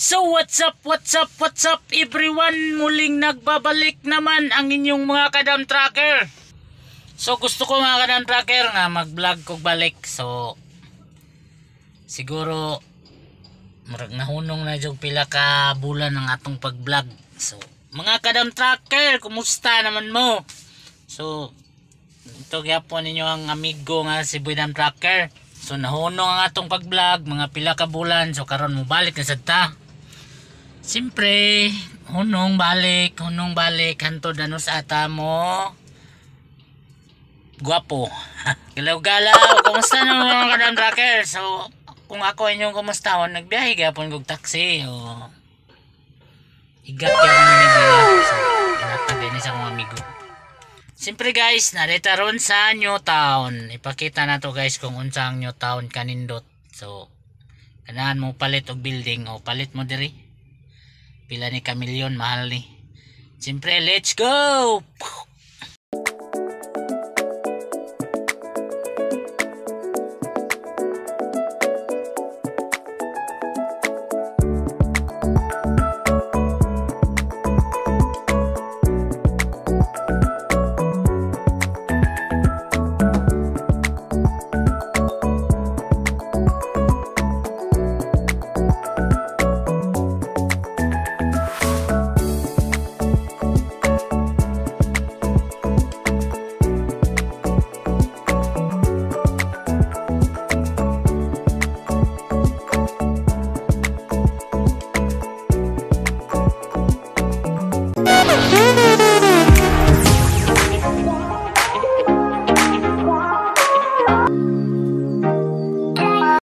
So what's up everyone, muling nagbabalik naman ang inyong mga kadam tracker. So gusto ko mga kadam tracker nga mag vlog kog balik. So siguro murag nahunong na jog pila ka bulan ang atong pag vlog. So mga kadam tracker, kumusta naman mo? So ito gyapon ninyo ang amigo nga si Boy Dam Tracker. So nahunong ang atong pag vlog mga pila ka bulan. So karon mo balik na sad ta. Siyempre, hunong balik, hantod ano sa ata mo. Guwapo. Galaw-galaw, kumusta na mga kadam tracker? So, kung ako inyong kumustahon, nagbiyahe gapon kog taxi. O, igat ka kung nabila. So, inatagay ni sa akong amigo. Siyempre guys, narita ron sa New Town. Ipakita na to guys kung unsa ang New Town kanindot. So, ganahan mo palit og building o palit mo diri. Pila ni kamilyon, mahal ni. Siyempre, let's go!